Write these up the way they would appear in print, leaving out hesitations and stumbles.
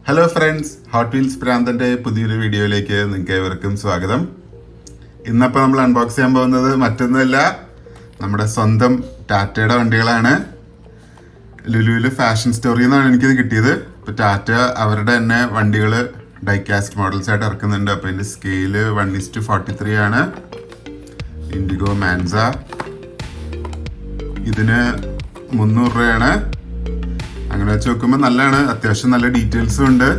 Hello friends, hot wheels പ്രാന്തന്റെ പുതിയൊരു വീഡിയോയിലേക്ക് നിങ്ങൾക്ക് ഏവർക്കും സ്വാഗതം. ഇന്നപ്പോൾ നമ്മൾ അൺബോക്സ് ചെയ്യാൻ പോകുന്നത് മറ്റൊന്നുമല്ല, നമ്മുടെ സ്വന്തം ടാറ്റയുടെ വണ്ടികളാണ്. ലുലുവിൽ ഫാഷൻ സ്റ്റോറിൽ നിന്നാണ് എനിക്കിത് കിട്ടിയത്. ഇപ്പോൾ ടാറ്റ അവരുടെ തന്നെ വണ്ടികൾ ഡൈകാസ്റ്റ് മോഡൽസ് ആയിട്ട് ഇറക്കുന്നുണ്ട്. അപ്പോൾ ഇതിൻ്റെ സ്കെയില് 1:43 ആണ്. ഇൻഡിഗോ മാൻസ ഇതിന് 300 രൂപയാണ്. അങ്ങനെ വെച്ച് നോക്കുമ്പോൾ നല്ലതാണ്, അത്യാവശ്യം നല്ല ഡീറ്റെയിൽസും ഉണ്ട്.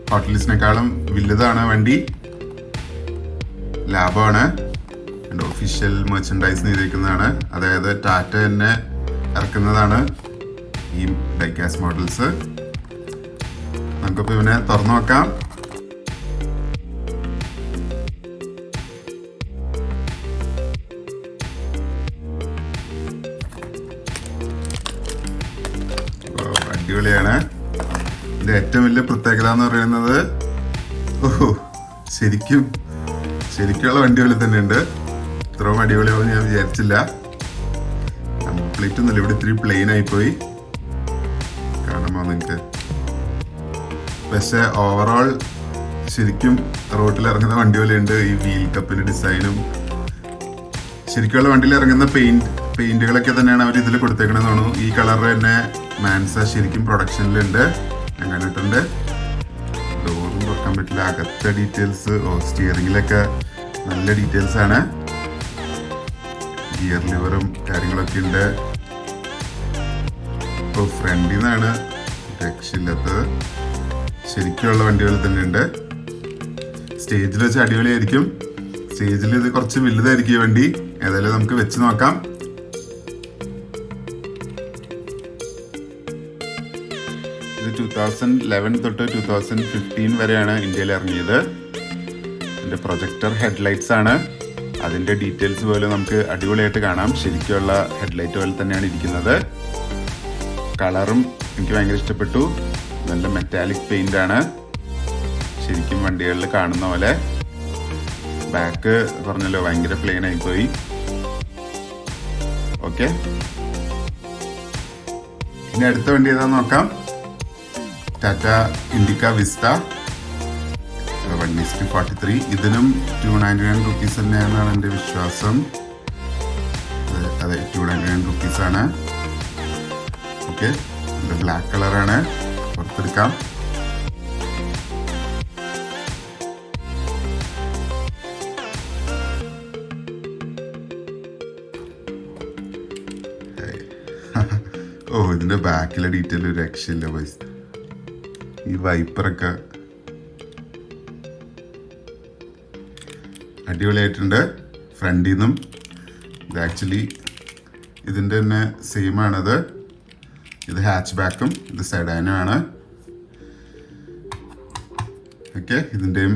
ഹോട്ട് വീൽസിനേക്കാളും വലുതാണ് വണ്ടി, ലാഭമാണ്. ഒഫീഷ്യൽ മെർച്ചൻഡൈസ് ചെയ്തിരിക്കുന്നതാണ്, അതായത് ടാറ്റ തന്നെ ഇറക്കുന്നതാണ് ഈ ഡൈകാസ്റ്റ് മോഡൽസ്. നമുക്കിപ്പോൾ ഇവനെ തുറന്നു നോക്കാം. അടിപൊളിയാണ്. ഇതിന്റെ ഏറ്റവും വലിയ പ്രത്യേകത എന്ന് പറയുന്നത്, ശരിക്കുള്ള വണ്ടികൾ തന്നെയുണ്ട്. ഇത്രയും അടിപൊളിയാവും ഞാൻ വിചാരിച്ചില്ല. കംപ്ലീറ്റ് ഒന്നുമില്ല, ഇവിടെ ഇത്തിരി പ്ലെയിൻ ആയിപ്പോയി, കാണാമോ നിങ്ങൾക്ക്? പക്ഷെ ഓവറോൾ ശരിക്കും റോഡിൽ ഇറങ്ങുന്ന വണ്ടി പോലെയുണ്ട്. ഈ വീൽ കപ്പിന്റെ ഡിസൈനും ശരിക്കുള്ള വണ്ടിയിൽ ഇറങ്ങുന്ന പെയിന്റുകളൊക്കെ തന്നെയാണ് അവർ ഇതിൽ കൊടുത്തേക്കണെന്ന് തോന്നുന്നു. ഈ കളർ തന്നെ മാൻസ ശരിക്കും പ്രൊഡക്ഷനിലുണ്ട്, ഞാൻ കണ്ടിട്ടുണ്ട്. ഡോറും തുറക്കാൻ പറ്റില്ല. അകത്തെ ഡീറ്റെയിൽസ്, സ്റ്റിയറിംഗിലൊക്കെ നല്ല ഡീറ്റെയിൽസ് ആണ്. ഗിയർ ലിവറും കാര്യങ്ങളൊക്കെ ഉണ്ട്. ഇപ്പോൾ ഫ്രണ്ടിൽ നിന്നാണ് രക്ഷയില്ലാത്തത്. ശരിക്കുള്ള വണ്ടികൾ തന്നെ ഉണ്ട്. സ്റ്റേജിൽ വെച്ച് അടിപൊളിയായിരിക്കും. സ്റ്റേജിൽ ഇത് കുറച്ച് വലുതായിരിക്കും ഈ വണ്ടി. ഏതായാലും നമുക്ക് വെച്ച് നോക്കാം. ഇത് 2011 തൊട്ട് 2015 വരെയാണ് ഇന്ത്യയിൽ ഇറങ്ങിയത്. ഇതിൻ്റെ പ്രൊജക്ടർ ഹെഡ്ലൈറ്റ്സ് ആണ്. അതിൻ്റെ ഡീറ്റെയിൽസ് പോലെ നമുക്ക് അടിപൊളിയായിട്ട് കാണാം. ശരിക്കുള്ള ഹെഡ്ലൈറ്റ് പോലെ തന്നെയാണ് ഇരിക്കുന്നത്. കളറും എനിക്ക് ഭയങ്കര ഇഷ്ടപ്പെട്ടു. നല്ല മെറ്റാലിക് പെയിന്റ് ആണ്, ശരിക്കും വണ്ടികളിൽ കാണുന്ന പോലെ. ബാക്ക് പറഞ്ഞല്ലോ, ഭയങ്കര പ്ലെയിൻ ആയിപ്പോയി. ഓക്കെ, ഇനി അടുത്ത വണ്ടി ഏതാന്ന് നോക്കാം. ടാറ്റ ഇൻഡിക്ക വിസ്റ്റ 1:43. ഇതിനും 299 റുപ്പീസ് തന്നെയാണെന്നാണ് എൻ്റെ വിശ്വാസം. അതെ, 299 റുപ്പീസ് ആണ്. ഓക്കെ, ഇത് ബ്ലാക്ക് കളറാണ്. പുറത്തെടുക്കാം. ഇതിന്റെ ബാക്കിലെ ഡീറ്റെയിൽ ഒരു രക്ഷയില്ല ബോയ്സ്. ഈ വൈപ്പറൊക്കെ അടിപൊളിയായിട്ടുണ്ട്. ഫ്രണ്ടിൽ നിന്നും ഇത് ആക്ച്വലി ഇതിൻ്റെ തന്നെ സെയിം ആണത്. ഇത് ഹാച്ച് ബാക്കും ഇത് സെഡാനും ആണ്. ഓക്കെ, ഇതിൻ്റെയും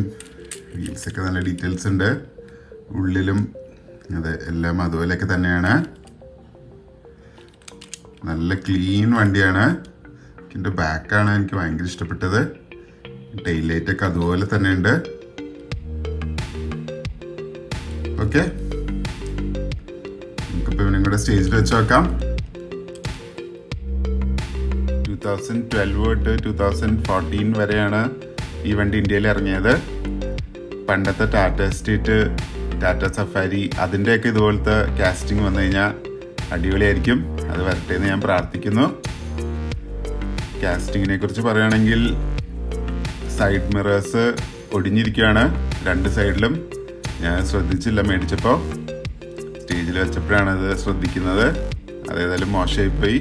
വീൽസൊക്കെ നല്ല ഡീറ്റെയിൽസ് ഉണ്ട്. ഉള്ളിലും അതെ, എല്ലാം അതുപോലെയൊക്കെ തന്നെയാണ്. നല്ല ക്ലീൻ വണ്ടിയാണ്. ഇതിൻ്റെ ബാക്കാണ് എനിക്ക് ഭയങ്കര ഇഷ്ടപ്പെട്ടത്. ടെയിൽ ലൈറ്റൊക്കെ അതുപോലെ തന്നെ ഉണ്ട്. ഓക്കെ, നമുക്കിപ്പോൾ ഇവനും കൂടെ സ്റ്റേജിൽ വെച്ച് നോക്കാം. 2012 തൊട്ട് 2014 വരെയാണ് ഈ വണ്ടി ഇന്ത്യയിൽ ഇറങ്ങിയത്. പണ്ടത്തെ ടാറ്റ എസ്റ്റേറ്റ്, ടാറ്റ സഫാരി, അതിൻ്റെയൊക്കെ ഇതുപോലത്തെ കാസ്റ്റിംഗ് വന്നു കഴിഞ്ഞാൽ അടിപൊളിയായിരിക്കും. അത് വരട്ടെ എന്ന് ഞാൻ പ്രാർത്ഥിക്കുന്നു. കാസ്റ്റിങ്ങിനെ കുറിച്ച് പറയുകയാണെങ്കിൽ, സൈഡ് മിറേഴ്സ് ഒടിഞ്ഞിരിക്കുകയാണ് 2 സൈഡിലും. ഞാൻ ശ്രദ്ധിച്ചില്ല മേടിച്ചപ്പോൾ, സ്റ്റേജിൽ വെച്ചപ്പോഴാണ് അത് ശ്രദ്ധിക്കുന്നത്. അതേതായാലും മോശമായിപ്പോയി.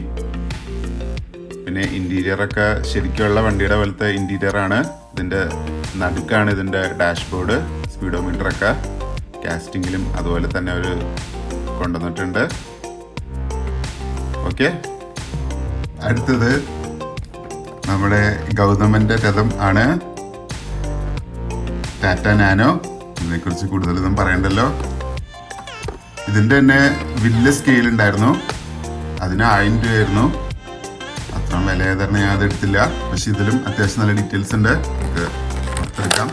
പിന്നെ ഇൻറ്റീരിയറൊക്കെ ശരിക്കുള്ള വണ്ടിയുടെ പോലത്തെ ഇൻറ്റീരിയറാണ്. ഇതിൻ്റെ നടുക്കാണ് ഇതിൻ്റെ ഡാഷ്ബോർഡ്. സ്പീഡോമീറ്ററൊക്കെ കാസ്റ്റിങ്ങിലും അതുപോലെ തന്നെ അവർ കൊണ്ടുവന്നിട്ടുണ്ട്. ഓക്കെ, അടുത്തത് നമ്മുടെ ഗൗതമന്റെ രഥം ആണ്, ടാറ്റ നാനോ. ഇതിനെക്കുറിച്ച് കൂടുതലൊന്നും പറയണ്ടല്ലോ. ഇതിൻ്റെ തന്നെ വലിയ സ്കെയിൽ ഉണ്ടായിരുന്നു, അതിന് 1000 രൂപയായിരുന്നു. അത്ര വില ഏതായിരുന്നു, ഞാൻ അതെടുത്തില്ല. പക്ഷെ ഇതിലും അത്യാവശ്യം നല്ല ഡീറ്റെയിൽസ് ഉണ്ട്. നമുക്ക് പുറത്തെടുക്കാം.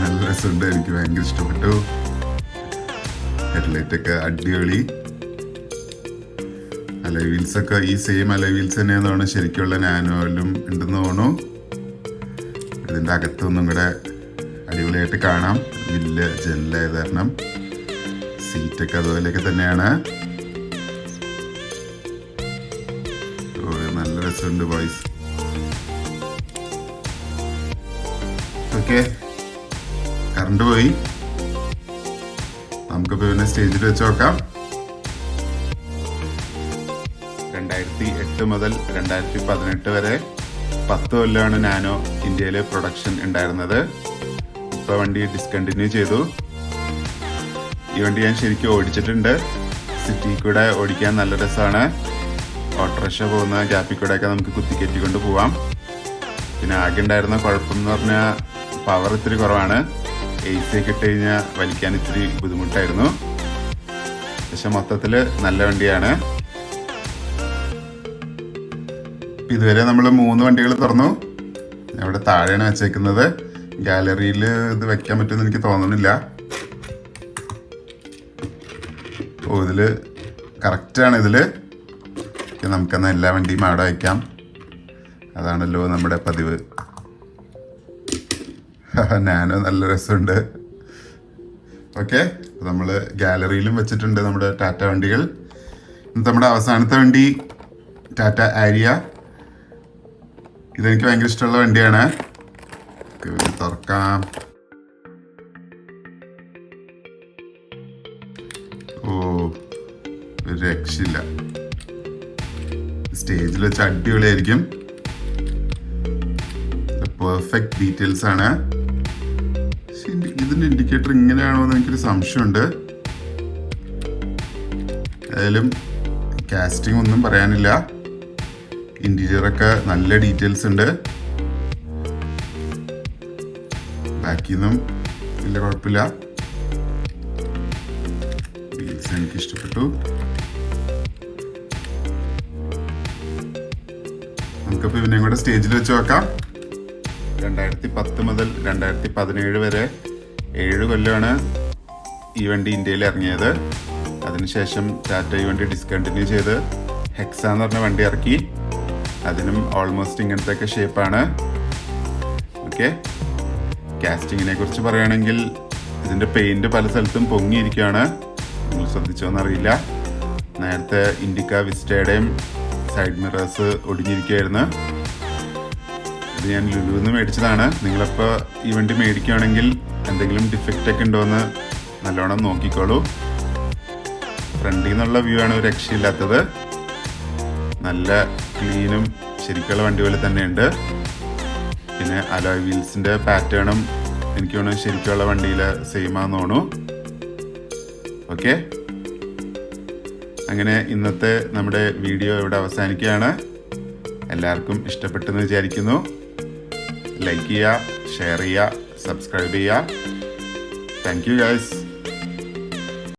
നല്ല രസമുണ്ട്, എനിക്ക് ഭയങ്കര ഇഷ്ടപ്പെട്ടു. ഹെഡ്ലൈറ്റ് ഒക്കെ അടിപൊളി. അലോയ് വീൽസ് ഒക്കെ ഈ സെയിം അലോയ് വീൽസ് തന്നെയാന്ന് തോന്നുന്നു ശരിക്കുള്ള നാനോയിലും ഉണ്ടെന്ന് തോന്നുന്നു. ഇതിൻ്റെ അകത്തൊന്നും കൂടെ അടിപൊളിയായിട്ട് കാണാം. വലിയ ജനലായത് കാരണം സീറ്റൊക്കെ അതുപോലെയൊക്കെ തന്നെയാണ്. നല്ല രസമുണ്ട് ബോയ്സ്. ഓക്കെ, കറണ്ട് പോയി. നമുക്കിപ്പോൾ പിന്നെ സ്റ്റേജിൽ വെച്ച് നോക്കാം. 2008 മുതൽ 2018 വരെ 10 കൊല്ലമാണ് നാനോ ഇന്ത്യയിൽ പ്രൊഡക്ഷൻ ഉണ്ടായിരുന്നത്. ഇപ്പോൾ വണ്ടി ഡിസ്കണ്ടിന്യൂ ചെയ്തു. ഈ വണ്ടി ഞാൻ ശരിക്കും ഓടിച്ചിട്ടുണ്ട്. സിറ്റി കൂടെ ഓടിക്കാൻ നല്ല രസമാണ്. ഓട്ടോറിക്ഷ പോകുന്ന ഗ്യാപ്പിൽ കൂടെയൊക്കെ നമുക്ക് കുത്തിക്കയറ്റിക്കൊണ്ട് പോവാം. പിന്നെ ആകെ ഉണ്ടായിരുന്ന കുഴപ്പം എന്ന് പറഞ്ഞാൽ പവർ ഇത്തിരി കുറവാണ്. AC ഒക്കെ ഇട്ട് കഴിഞ്ഞാൽ വലിക്കാൻ ഇത്തിരി ബുദ്ധിമുട്ടായിരുന്നു. പക്ഷെ മൊത്തത്തിൽ നല്ല വണ്ടിയാണ്. ഇതുവരെ നമ്മൾ 3 വണ്ടികൾ തുറന്നു. അവിടെ താഴെയാണ് വെച്ചേക്കുന്നത്. ഗാലറിയിൽ ഇത് വെക്കാൻ പറ്റുമെന്ന് എനിക്ക് തോന്നുന്നില്ല. ഇതിൽ കറക്റ്റാണ്. ഇതിൽ നമുക്കെന്നാൽ എല്ലാ വണ്ടിയും അവിടെ വയ്ക്കാം. അതാണല്ലോ നമ്മുടെ പതിവ്. നാനോ നല്ല രസമുണ്ട്. ഓക്കെ, നമ്മൾ ഗാലറിയിലും വെച്ചിട്ടുണ്ട് നമ്മുടെ ടാറ്റ വണ്ടികൾ. നമ്മുടെ അവസാനത്തെ വണ്ടി ടാറ്റ ആരിയ. ഇതെനിക്ക് ഭയങ്കര ഇഷ്ടമുള്ള വണ്ടിയാണ്. തുറക്കാം. ഒരു രക്ഷയില്ല. സ്റ്റേജിൽ വെച്ച് അടിപൊളിയായിരിക്കും. പെർഫെക്റ്റ് ഡീറ്റെയിൽസ് ആണ്. ഇതിന്റെ ഇൻഡിക്കേറ്റർ ഇങ്ങനെയാണോ എന്ന് എനിക്കൊരു സംശയമുണ്ട്. ഏതായാലും കാസ്റ്റിംഗ് ഒന്നും പറയാനില്ല. ഇന്റീരിയറൊക്കെ നല്ല ഡീറ്റെയിൽസ് ഉണ്ട്. ബാക്കിയൊന്നും വലിയ കുഴപ്പമില്ല. വീൽസ് എനിക്ക് ഇഷ്ടപ്പെട്ടു. നമുക്കിപ്പോൾ ഇവനെയും കൂടെ സ്റ്റേജിൽ വെച്ച് നോക്കാം. 2010 മുതൽ 2017 വരെ 7 കൊല്ലമാണ് ഈ വണ്ടി ഇന്ത്യയിൽ ഇറങ്ങിയത്. അതിനുശേഷം ടാറ്റ ഈ വണ്ടി ഡിസ്കണ്ടിന്യൂ ചെയ്ത് ഹെക്സ എന്ന് പറഞ്ഞ വണ്ടി ഇറക്കി. അതിനും ഓൾമോസ്റ്റ് ഇങ്ങനത്തെ ഷേപ്പാണ്. ഓക്കെ, കാസ്റ്റിങ്ങിനെ കുറിച്ച് പറയുകയാണെങ്കിൽ ഇതിൻ്റെ പെയിൻറ് പല സ്ഥലത്തും പൊങ്ങിയിരിക്കുകയാണ്. നിങ്ങൾ ശ്രദ്ധിച്ചോന്നറിയില്ല. നേരത്തെ ഇൻഡിക്ക വിസ്റ്റയുടെയും സൈഡ് മിറേഴ്സ് ഒടിഞ്ഞിരിക്കുകയായിരുന്നു. ഇത് ഞാൻ ലുലുന്ന് മേടിച്ചതാണ്. നിങ്ങളിപ്പോൾ ഈ വണ്ടി മേടിക്കുകയാണെങ്കിൽ എന്തെങ്കിലും ഡിഫക്റ്റ് ഒക്കെ ഉണ്ടോ എന്ന് നല്ലോണം നോക്കിക്കോളൂ. ഫ്രണ്ടിൽ നിന്നുള്ള വ്യൂ ആണ് ഒരു രക്ഷയില്ലാത്തത്. നല്ല ക്ലീനും ശരിക്കുള്ള വണ്ടി പോലെ തന്നെയുണ്ട്. പിന്നെ അലോയ് വീൽസിൻ്റെ പാറ്റേണും എനിക്ക് തോന്നുന്നു ശരിക്കുള്ള വണ്ടിയിൽ സെയിം ആണെന്ന് തോന്നുന്നു. ഓക്കെ, അങ്ങനെ ഇന്നത്തെ നമ്മുടെ വീഡിയോ ഇവിടെ അവസാനിക്കുകയാണ്. എല്ലാവർക്കും ഇഷ്ടപ്പെട്ടെന്ന് വിചാരിക്കുന്നു. ലൈക്ക് ചെയ്യുക, ഷെയർ ചെയ്യുക, സബ്സ്ക്രൈബ് ചെയ്യുക. Thank you guys.